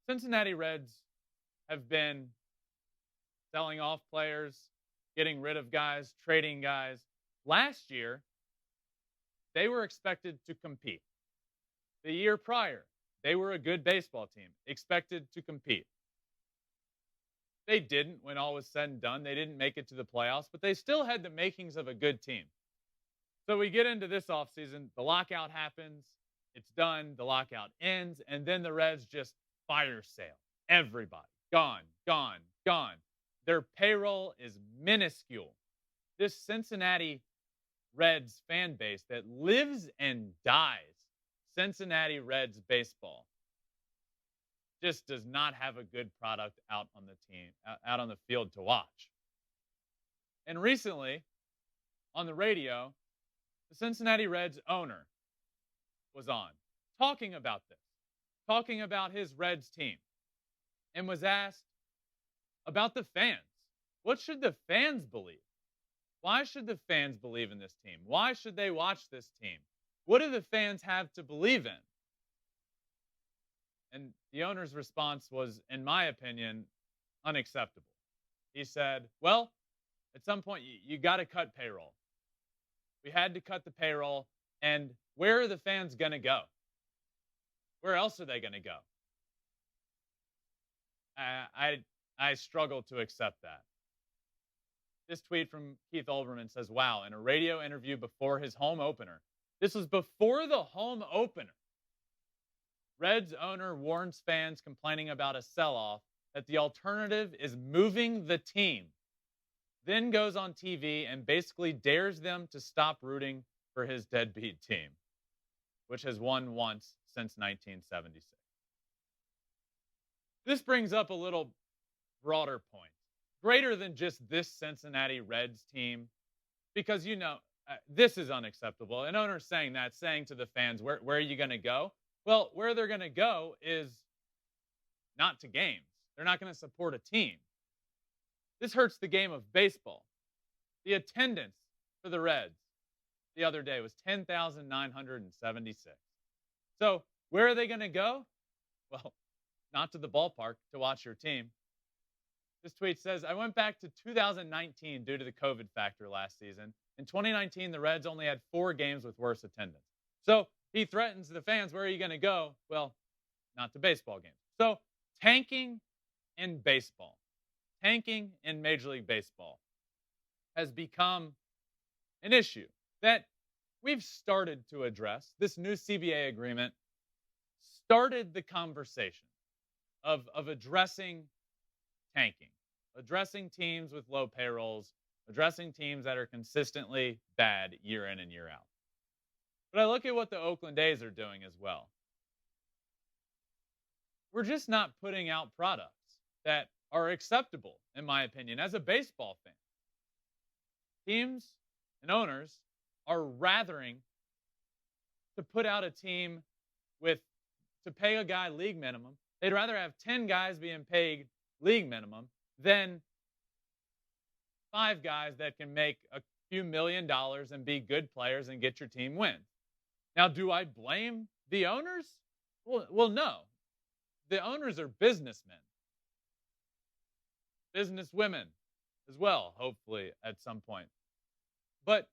Cincinnati Reds have been selling off players, getting rid of guys, trading guys. Last year, they were expected to compete. The year prior, they were a good baseball team, expected to compete. They didn't when all was said and done. They didn't make it to the playoffs, but they still had the makings of a good team. So we get into this offseason. The lockout happens. It's done. The lockout ends. And then the Reds just fire sale. Everybody gone, gone, gone. Their payroll is minuscule. This Cincinnati Reds fan base that lives and dies Cincinnati Reds baseball just does not have a good product out on the team, out on the field to watch. And recently, on the radio, the Cincinnati Reds owner was on talking about this, talking about his Reds team, and was asked about the fans. What should the fans believe? Why should the fans believe in this team? Why should they watch this team? What do the fans have to believe in? And the owner's response was, in my opinion, unacceptable. He said, well, at some point, you got to cut payroll. We had to cut the payroll. And where are the fans going to go? Where else are they going to go? I struggle to accept that. This tweet from Keith Olbermann says, wow, in a radio interview before his home opener. This was before the home opener. Reds owner warns fans complaining about a sell-off that the alternative is moving the team. Then goes on TV and basically dares them to stop rooting for his deadbeat team, which has won once since 1976. This brings up a little broader point, greater than just this Cincinnati Reds team, because, this is unacceptable. An owner saying that, saying to the fans, where are you going to go? Well, where they're going to go is not to games. They're not going to support a team. This hurts the game of baseball. The attendance for the Reds the other day was 10,976. So where are they going to go? Well, not to the ballpark to watch your team. This tweet says, I went back to 2019 due to the COVID factor last season. In 2019, the Reds only had 4 games with worse attendance. So he threatens the fans, where are you going to go? Well, not to baseball games. So tanking in baseball, tanking in Major League Baseball has become an issue that we've started to address. This new CBA agreement started the conversation of addressing tanking, addressing teams with low payrolls, addressing teams that are consistently bad year in and year out. But I look at what the Oakland A's are doing as well. We're just not putting out products that are acceptable, in my opinion, as a baseball fan. Teams and owners are rathering to put out a team to pay a guy league minimum. They'd rather have 10 guys being paid league minimum than 5 guys that can make a few $1 million and be good players and get your team wins. Now, do I blame the owners? Well, no. The owners are businessmen, businesswomen as well, hopefully at some point. But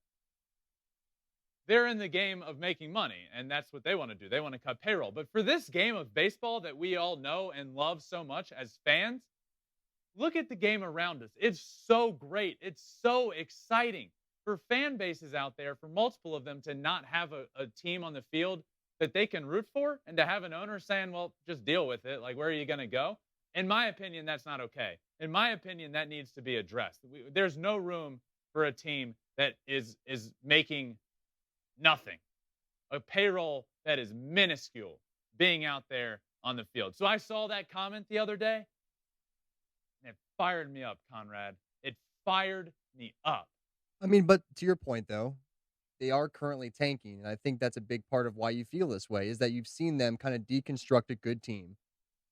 they're in the game of making money, and that's what they want to do. They want to cut payroll. But for this game of baseball that we all know and love so much as fans, look at the game around us. It's so great. It's so exciting. For fan bases out there, for multiple of them to not have a team on the field that they can root for, and to have an owner saying, well, just deal with it. Like, where are you going to go? In my opinion, that's not okay. In my opinion, that needs to be addressed. There's no room for a team that is making nothing, a payroll that is minuscule, being out there on the field. So I saw that comment the other day, and it fired me up, Conrad. It fired me up. I mean, but to your point, though, they are currently tanking, and I think that's a big part of why you feel this way, is that you've seen them kind of deconstruct a good team,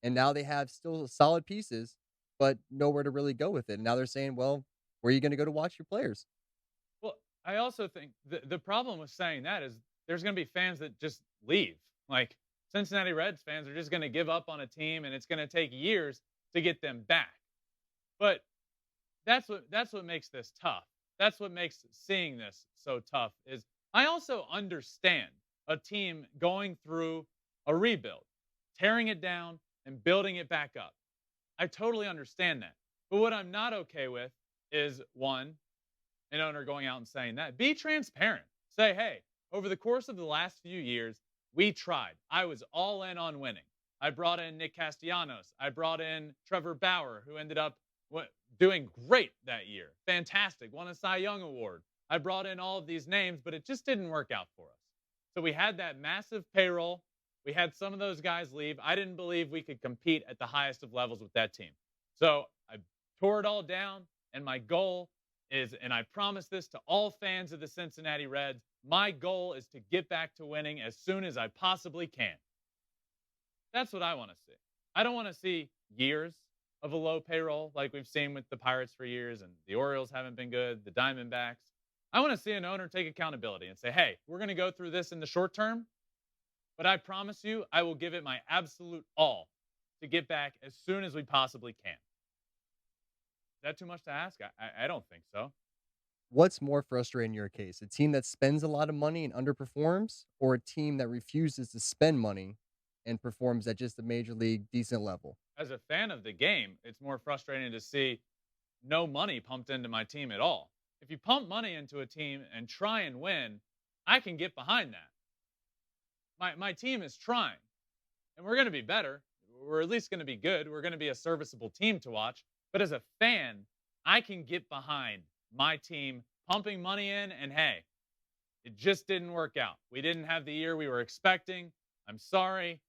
and now they have still solid pieces, but nowhere to really go with it. And now they're saying, well, where are you going to go to watch your players? Well, I also think the problem with saying that is there's going to be fans that just leave. Like, Cincinnati Reds fans are just going to give up on a team, and it's going to take years to get them back. But that's what makes this tough. That's what makes seeing this so tough. Is I also understand a team going through a rebuild, tearing it down and building it back up. I totally understand that. But what I'm not okay with is, one, an owner going out and saying that. Be transparent. Say, hey, over the course of the last few years, we tried. I was all in on winning. I brought in Nick Castellanos. I brought in Trevor Bauer, who ended up doing great that year. Fantastic. Won a Cy Young Award. I brought in all of these names, but it just didn't work out for us. So we had that massive payroll. We had some of those guys leave. I didn't believe we could compete at the highest of levels with that team. So I tore it all down, and my goal is, and I promise this to all fans of the Cincinnati Reds, my goal is to get back to winning as soon as I possibly can. That's what I want to see. I don't want to see years of a low payroll like we've seen with the Pirates for years, and the Orioles haven't been good, the Diamondbacks. I want to see an owner take accountability and say, hey, we're going to go through this in the short term, but I promise you I will give it my absolute all to get back as soon as we possibly can. Is that too much to ask? I don't think so. What's more frustrating in your case? A team that spends a lot of money and underperforms, or a team that refuses to spend money and performs at just a major league decent level? As a fan of the game, it's more frustrating to see no money pumped into my team at all. If you pump money into a team and try and win, I can get behind that. My team is trying, and we're going to be better. We're at least going to be good. We're going to be a serviceable team to watch. But as a fan, I can get behind my team pumping money in, and hey, it just didn't work out. We didn't have the year we were expecting. I'm sorry.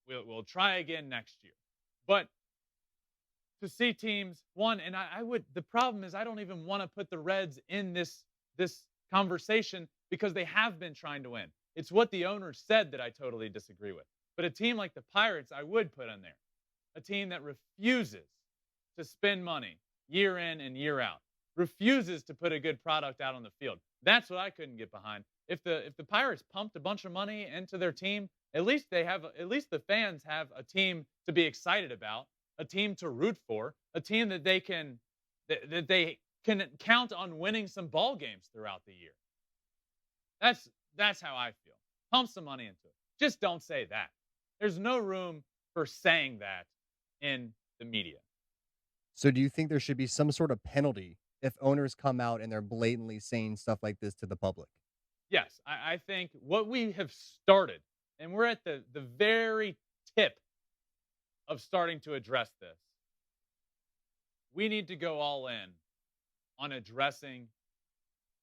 We'll try again next year. But to see teams, and the problem is I don't even want to put the Reds in this conversation because they have been trying to win. It's what the owner said that I totally disagree with. But a team like the Pirates, I would put in there. A team that refuses to spend money year in and year out, refuses to put a good product out on the field. That's what I couldn't get behind. If the Pirates pumped a bunch of money into their team, at least the fans have a team to be excited about, a team to root for, a team that they can count on winning some ball games throughout the year. That's how I feel. Pump some money into it. Just don't say that. There's no room for saying that in the media. So do you think there should be some sort of penalty if owners come out and they're blatantly saying stuff like this to the public? Yes, I think what we have started, and we're at the very tip of starting to address this. We need to go all in on addressing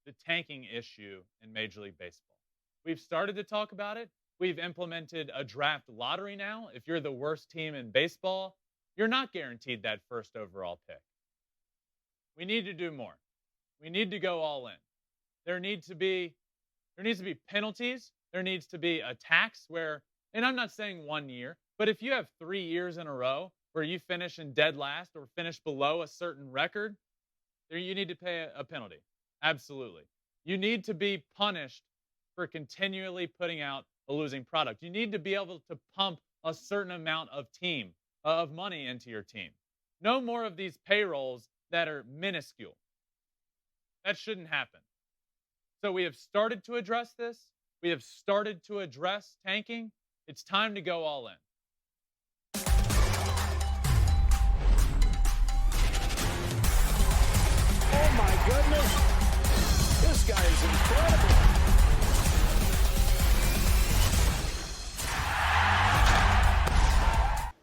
the tanking issue in Major League Baseball. We've started to talk about it. We've implemented a draft lottery now. If you're the worst team in baseball, you're not guaranteed that first overall pick. We need to do more. We need to go all in. There needs to be penalties. There needs to be a tax where, and I'm not saying 1 year, but if you have 3 years in a row where you finish in dead last or finish below a certain record, there you need to pay a penalty. Absolutely. You need to be punished for continually putting out a losing product. You need to be able to pump a certain amount of money into your team. No more of these payrolls that are minuscule. That shouldn't happen. So we have started to address this. We have started to address tanking. It's time to go all in. Oh my goodness. This guy is incredible.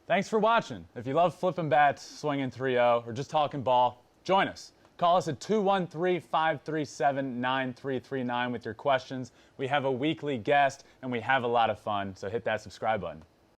Thanks for watching. If you love Flippin Bats, swinging 3-0, or just talking ball, join us. Call us at 213-537-9339 with your questions. We have a weekly guest, and we have a lot of fun, so hit that subscribe button.